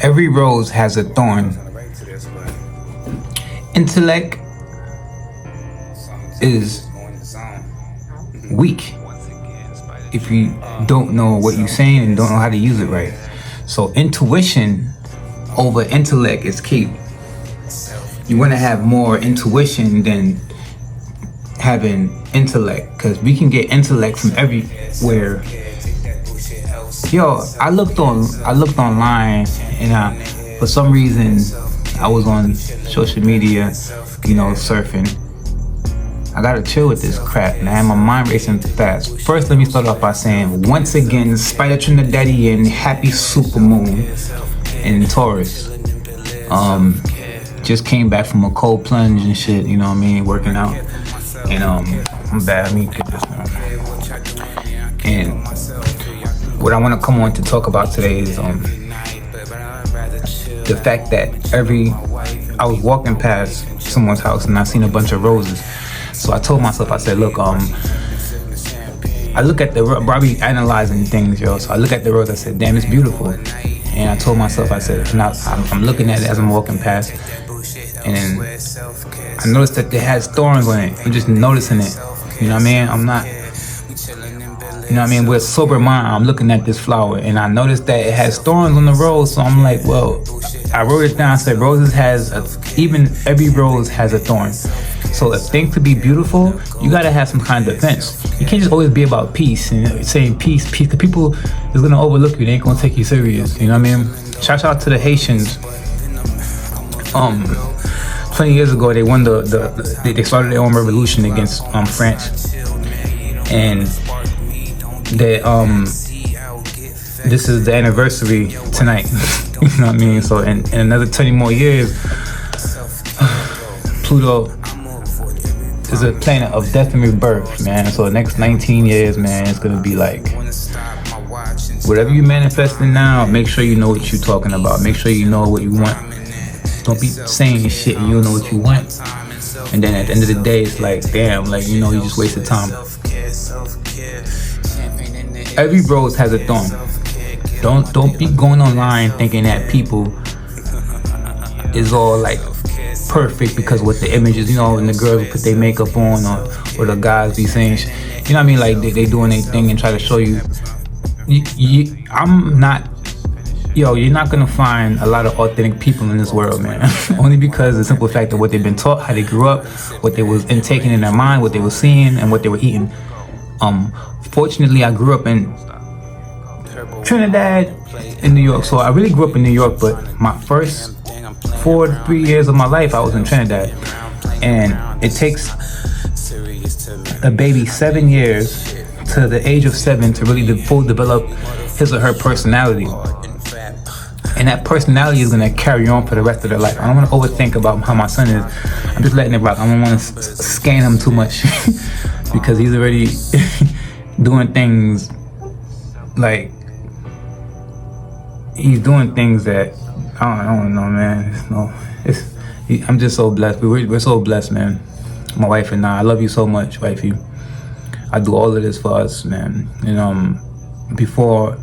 every rose has a thorn. Intellect is weak if you don't know what you're saying and don't know how to use it right. So intuition over intellect is key. You want to have more intuition than having intellect, because we can get intellect from everywhere. Yo, I looked online, and for some reason I was on social media, surfing. I gotta chill with this crap, man. My mind racing fast. First, let me start off by saying, once again, SPYDA Trinidadian, happy supermoon in Taurus. Just came back from a cold plunge and shit, working out. And I'm bad. Let me get this one. And what I want to come on to talk about today is the fact that I was walking past someone's house and I seen a bunch of roses. So I told myself, I said, look, I look at the rose, I be analyzing things, yo. So I look at the rose, I said, damn, it's beautiful. And I told myself, I said, I'm looking at it as I'm walking past, and I noticed that it has thorns on it. I'm just noticing it. You know what I mean? I'm not, with a sober mind, I'm looking at this flower, and I noticed that it has thorns on the rose. So I'm like, well, I wrote it down. I said, even every rose has a thorn. So if things to be beautiful, you gotta have some kind of defense. You can't just always be about peace and saying peace. The people is gonna overlook you. They ain't gonna take you serious. You know what I mean? Shout out to the Haitians. 20 years ago, they won they started their own revolution against France, and they this is the anniversary tonight. You know what I mean? So in another 20 more years, Pluto is a planet of death and rebirth, man. So the next 19 years, man, it's gonna be like, whatever you manifesting now, make sure you know what you're talking about. Make sure you know what you want. Don't be saying shit and you don't know what you want. And then at the end of the day, it's like, damn, you just wasted time. Every rose has a thorn. Don't be going online thinking that people is all like perfect because what the images, and the girls put their makeup on, or the guys be saying, you know what I mean, like they doing their thing and try to show you. You're not gonna find a lot of authentic people in this world, man. Only because of the simple fact of what they've been taught, how they grew up, what they was intaking in their mind, what they were seeing, and what they were eating. Fortunately, I grew up in Trinidad, in New York. So I really grew up in New York, but my first 4 to 3 years of my life, I was in Trinidad. And it takes a baby 7 years to the age of 7 to really fully develop his or her personality. And that personality is gonna carry on for the rest of their life. I don't wanna overthink about how my son is. I'm just letting it rock. I don't wanna scan him too much because he's already doing things like, he's doing things that I don't know, man. I'm just so blessed. We're so blessed, man. My wife and I love you so much, wifey. I do all of this for us, man. And before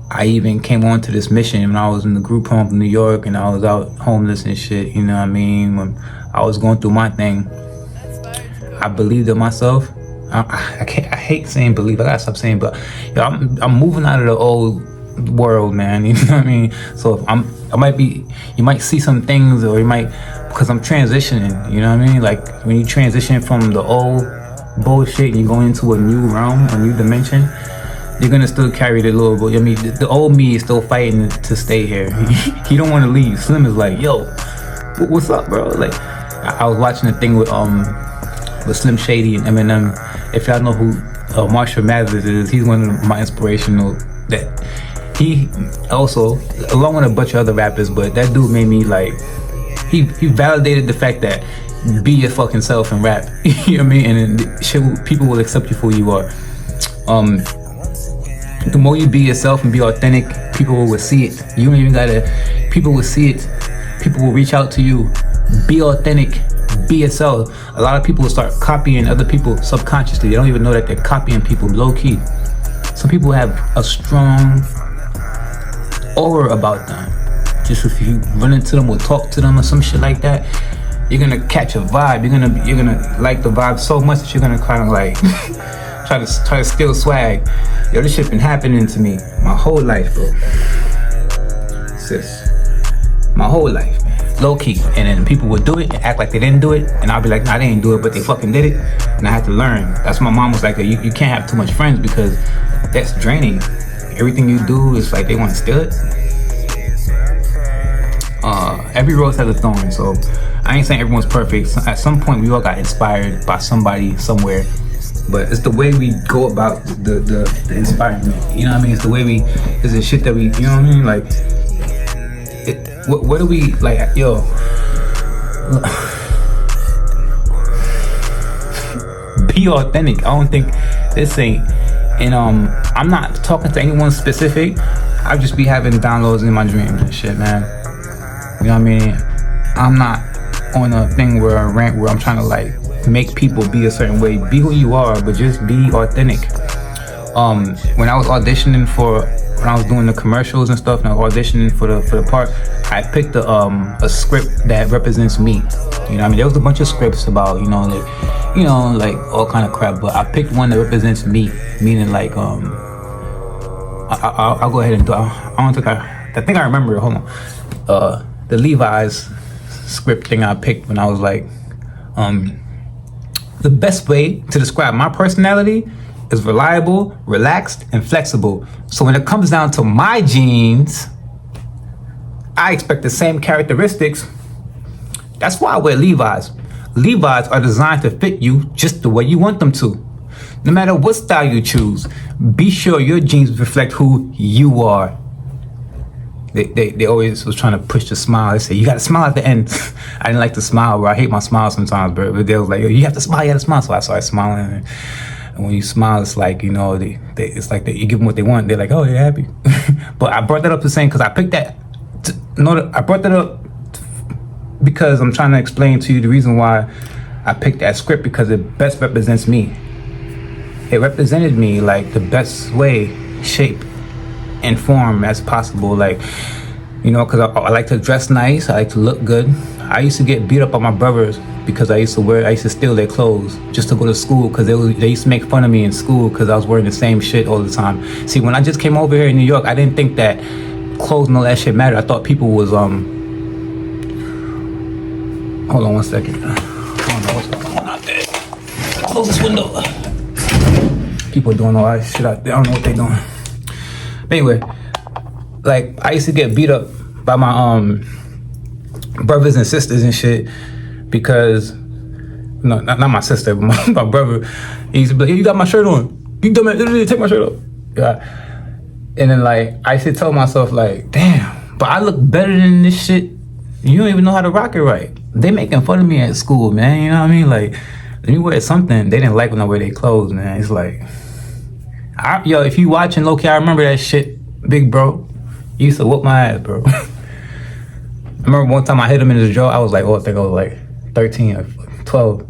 I even came on to this mission, when I was in the group home in New York and I was out homeless and shit, you know what I mean? When I was going through my thing, I believed in myself. I hate saying believe. I gotta stop saying, but I'm moving out of the old world, man. You know what I mean? So if you might see some things, or because I'm transitioning. You know what I mean? Like when you transition from the old bullshit and you go into a new realm, a new dimension, you're gonna still carry the little boy. I mean, the old me is still fighting to stay here. He don't want to leave. Slim is like, yo, what's up, bro? Like, I was watching a thing with Slim Shady and Eminem. If y'all know who Marshall Mathers is, he's one of my inspirational. That he also, along with a bunch of other rappers, but that dude made me like. He validated the fact that be your fucking self and rap. You know what I mean? And then people will accept you for who you are. The more you be yourself and be authentic, people will see it. You don't even gotta. People will see it. People will reach out to you. Be authentic. Be yourself. A lot of people will start copying other people subconsciously. They don't even know that they're copying people low key. Some people have a strong aura about them. just if you run into them or talk to them or some shit like that, you're gonna catch a vibe. You're gonna like the vibe so much that you're gonna kind of like try to steal swag. Yo, this shit been happening to me my whole life, bro. Sis, my whole life, man. Low key. And then people would do it and act like they didn't do it, and I'll be like, nah, they didn't do it, but they fucking did it. And I had to learn. That's why my mom was like, you can't have too much friends because that's draining. Everything you do is like they want to steal it. Every rose has a thorn, so I ain't saying everyone's perfect. At some point, we all got inspired by somebody somewhere, but it's the way we go about the inspiring. You know what I mean? It's the way it's the shit that we, you know what I mean? Like, what do we like? Yo, be authentic. I don't think this ain't. And I'm not talking to anyone specific. I just be having downloads in my dreams and shit, man. You know what I mean? I'm not on a thing where I rant where I'm trying to like make people be a certain way. Be who you are, but just be authentic. When I was auditioning when I was doing the commercials and stuff, and I was auditioning for the part, I picked a script that represents me. You know what I mean? There was a bunch of scripts about, like all kind of crap, but I picked one that represents me, meaning like, I'll go ahead and do it. I think I remember it. Hold on. The Levi's script thing I picked when I was like, the best way to describe my personality is reliable, relaxed, and flexible. So when it comes down to my genes, I expect the same characteristics. That's why I wear Levi's. Levi's are designed to fit you just the way you want them to. No matter what style you choose, be sure your genes reflect who you are. They always was trying to push the smile. They say, you gotta smile at the end. I didn't like to smile, bro. I hate my smile sometimes, bro. But they was like, yo, you have to smile, So I started smiling. And when you smile, it's like, it's like you give them what they want. They're like, oh, you're happy. But I brought that up to saying, because I picked that. I brought that up because I'm trying to explain to you the reason why I picked that script, because it best represents me. It represented me like the best way, shape, and form as possible. Like, because I like to dress nice. I like to look good. I used to get beat up by my brothers because I used to steal their clothes just to go to school, because they used to make fun of me in school because I was wearing the same shit all the time. See, when I just came over here in New York, I didn't think that clothes and all that shit mattered. I thought people was hold on one second. I don't know what's going on out there. Close this window. People doing all that shit out there. I don't know what they doing. But anyway, like, I used to get beat up by my brothers and sisters and shit because, no, not my sister, but my brother. He used to be like, hey, you got my shirt on. You dumbass, take my shirt off. Yeah. And then, like, I used to tell myself, like, damn, but I look better than this shit. You don't even know how to rock it right. They making fun of me at school, man. You know what I mean? Like, when you wear something, they didn't like when I wear their clothes, man. It's like, if you watching low-key, I remember that shit, big bro. You used to whoop my ass, bro. I remember one time I hit him in his jaw. I was like, I think I was like 13 or 12.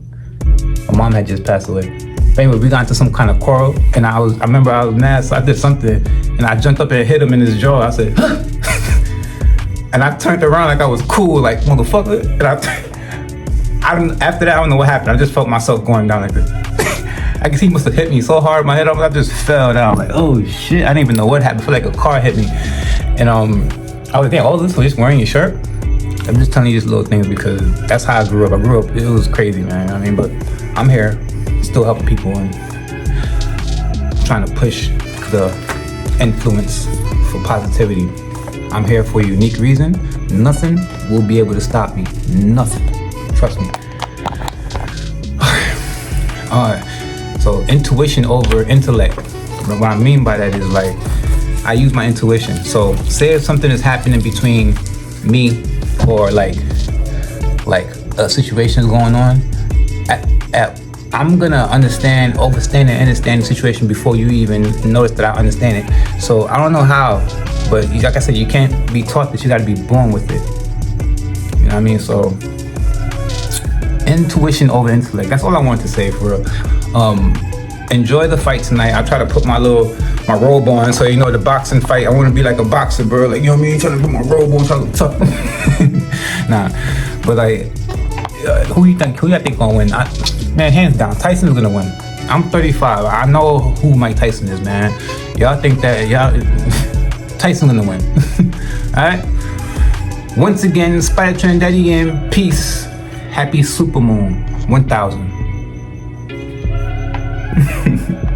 My mom had just passed away. But anyway, we got into some kind of quarrel, and I remember I was mad, so I did something, and I jumped up and hit him in his jaw. I said, huh? And I turned around like I was cool, like, motherfucker. And after that, I don't know what happened. I just felt myself going down like this. I guess he must have hit me so hard, my head up, I just fell down. Like, oh shit, I didn't even know what happened. I feel like a car hit me. And I was thinking, oh, this was just wearing your shirt? I'm just telling you these little things because that's how I grew up. It was crazy, man. I mean, but I'm here, still helping people and trying to push the influence for positivity. I'm here for a unique reason. Nothing will be able to stop me. Nothing. Trust me. Alright. So intuition over intellect. What I mean by that is, like, I use my intuition. So say if something is happening between me or like a situation is going on, I'm gonna understand the situation before you even notice that I understand it. So I don't know how, but like I said, you can't be taught that. You gotta be born with it. You know what I mean? So intuition over intellect. That's all I wanted to say for real. Enjoy the fight tonight. I try to put my little my robe on. So you know the boxing fight, I want to be like a boxer, bro. Like, you know what I mean? Trying to put my robe on, trying to tough. Nah, but like, who you think gonna win? Man, hands down, Tyson's gonna win. I'm 35. I know who Mike Tyson is, man. Y'all think that Tyson's gonna win. All right. Once again, SPYDA Trinidadian, peace. Happy Supermoon 1000.